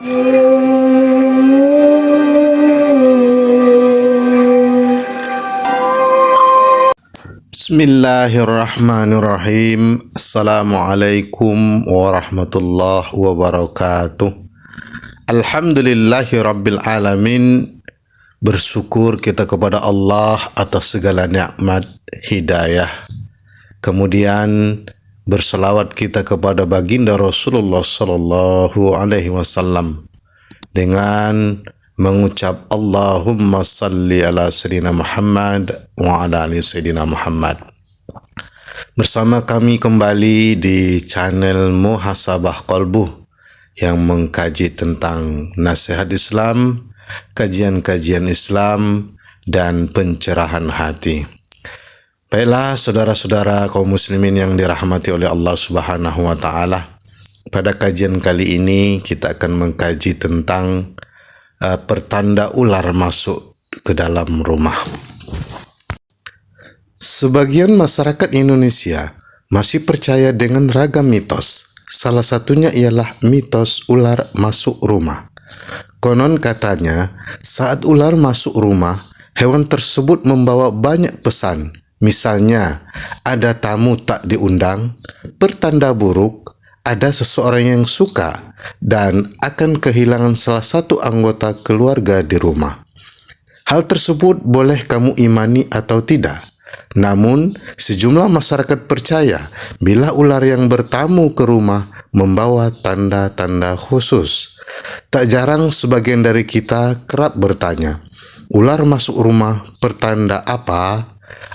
Bismillahirrahmanirrahim. Assalamualaikum warahmatullahi wabarakatuh. Alhamdulillahi rabbil alamin. Bersyukur kita kepada Allah atas segala nikmat hidayah. Kemudian berselawat kita kepada baginda Rasulullah sallallahu alaihi wasallam dengan mengucap Allahumma salli ala Sayyidina Muhammad wa ala ali Sayyidina Muhammad. Bersama kami kembali di channel Muhasabah Qalbu yang mengkaji tentang nasihat Islam, kajian-kajian Islam, dan pencerahan hati. Baiklah saudara-saudara kaum muslimin yang dirahmati oleh Allah Subhanahu wa taala. Pada kajian kali ini kita akan mengkaji tentang pertanda ular masuk ke dalam rumah. Sebagian masyarakat Indonesia masih percaya dengan ragam mitos. Salah satunya ialah mitos ular masuk rumah. Konon katanya, saat ular masuk rumah, hewan tersebut membawa banyak pesan. Misalnya, ada tamu tak diundang, pertanda buruk, ada seseorang yang suka, dan akan kehilangan salah satu anggota keluarga di rumah. Hal tersebut boleh kamu imani atau tidak. Namun, sejumlah masyarakat percaya bila ular yang bertamu ke rumah membawa tanda-tanda khusus. Tak jarang sebagian dari kita kerap bertanya, ular masuk rumah pertanda apa?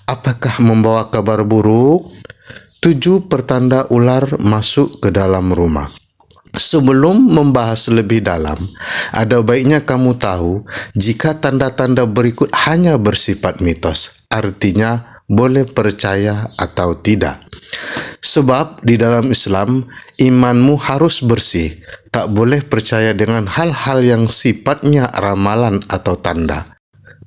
Apakah membawa kabar buruk? 7 pertanda ular masuk ke dalam rumah. Sebelum membahas lebih dalam, ada baiknya kamu tahu jika tanda-tanda berikut hanya bersifat mitos. Artinya, boleh percaya atau tidak. Sebab di dalam Islam, imanmu harus bersih. Tak boleh percaya dengan hal-hal yang sifatnya ramalan atau tanda.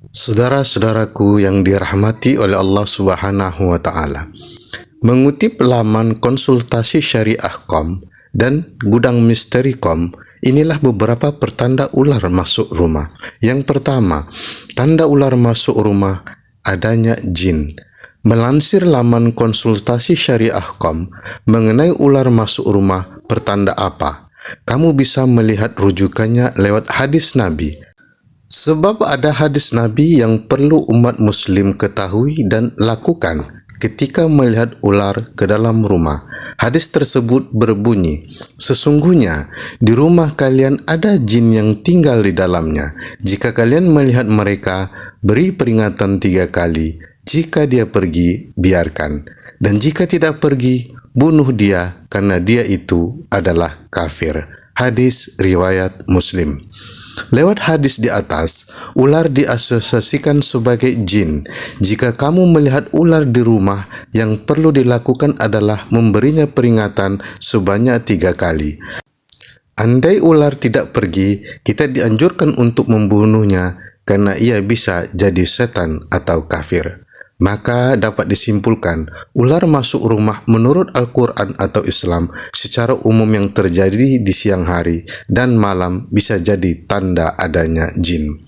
Saudara-saudaraku yang dirahmati oleh Allah Subhanahu wa taala, mengutip laman konsultasi syariah.com dan gudang misteri.com, inilah beberapa pertanda ular masuk rumah. Yang pertama, tanda ular masuk rumah adanya jin. Melansir laman konsultasi syariah.com mengenai ular masuk rumah pertanda apa? Kamu bisa melihat rujukannya lewat hadis Nabi. Sebab ada hadis Nabi yang perlu umat muslim ketahui dan lakukan ketika melihat ular ke dalam rumah. Hadis tersebut berbunyi, sesungguhnya di rumah kalian ada jin yang tinggal di dalamnya. Jika kalian melihat mereka, beri peringatan 3 kali. Jika dia pergi, biarkan. Dan jika tidak pergi, bunuh dia karena dia itu adalah kafir. Hadis riwayat Muslim. Lewat hadis di atas, ular diasosiasikan sebagai jin. Jika kamu melihat ular di rumah, yang perlu dilakukan adalah memberinya peringatan sebanyak 3 kali. Andai ular tidak pergi, kita dianjurkan untuk membunuhnya karena ia bisa jadi setan atau kafir. Maka dapat disimpulkan, ular masuk rumah menurut Al-Quran atau Islam secara umum yang terjadi di siang hari dan malam bisa jadi tanda adanya jin.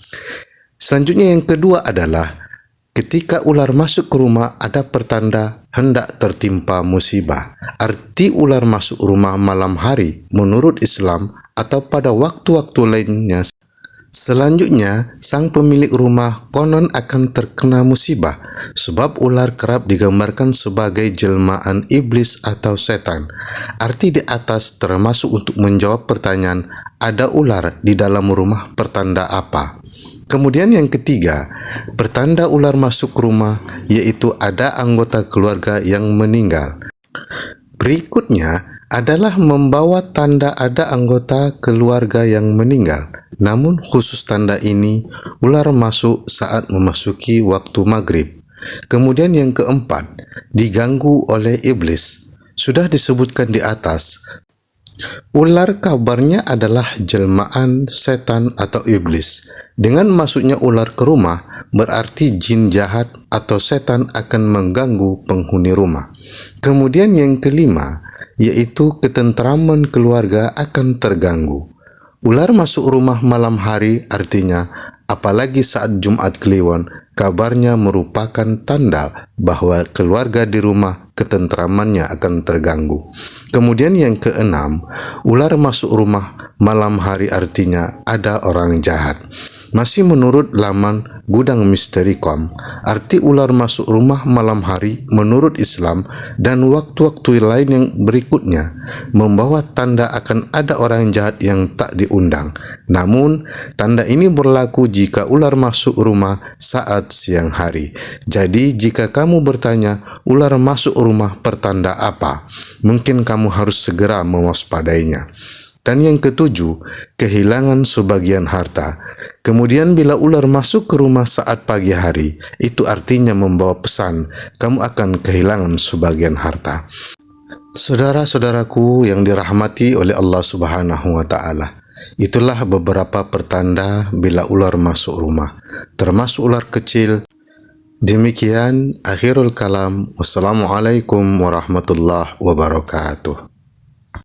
Selanjutnya yang kedua adalah, ketika ular masuk ke rumah ada pertanda hendak tertimpa musibah. Arti ular masuk rumah malam hari menurut Islam atau pada waktu-waktu lainnya. Selanjutnya, sang pemilik rumah konon akan terkena musibah sebab ular kerap digambarkan sebagai jelmaan iblis atau setan. Arti di atas termasuk untuk menjawab pertanyaan, ada ular di dalam rumah pertanda apa? Kemudian yang ketiga, pertanda ular masuk rumah yaitu ada anggota keluarga yang meninggal. Berikutnya adalah membawa tanda ada anggota keluarga yang meninggal. Namun khusus tanda ini, ular masuk saat memasuki waktu maghrib. Kemudian yang keempat, diganggu oleh iblis. Sudah disebutkan di atas, ular kabarnya adalah jelmaan setan atau iblis. Dengan masuknya ular ke rumah, berarti jin jahat atau setan akan mengganggu penghuni rumah. Kemudian yang kelima, yaitu ketentraman keluarga akan terganggu. Ular masuk rumah malam hari artinya, apalagi saat Jumat Kliwon, kabarnya merupakan tanda bahwa keluarga di rumah ketentramannya akan terganggu. Kemudian yang keenam, ular masuk rumah malam hari artinya ada orang jahat. Masih menurut laman gudangmisteri.com, arti ular masuk rumah malam hari menurut Islam dan waktu-waktu lain yang berikutnya membawa tanda akan ada orang jahat yang tak diundang. Namun, tanda ini berlaku jika ular masuk rumah saat siang hari. Jadi, jika kamu bertanya, ular masuk rumah pertanda apa? Mungkin kamu harus segera mewaspadainya. Dan yang ketujuh, kehilangan sebagian harta. Kemudian bila ular masuk ke rumah saat pagi hari, itu artinya membawa pesan, kamu akan kehilangan sebagian harta. Saudara-saudaraku yang dirahmati oleh Allah Subhanahu wa Ta'ala, itulah beberapa pertanda bila ular masuk rumah, termasuk ular kecil. Demikian akhirul kalam. Wassalamualaikum warahmatullahi wabarakatuh.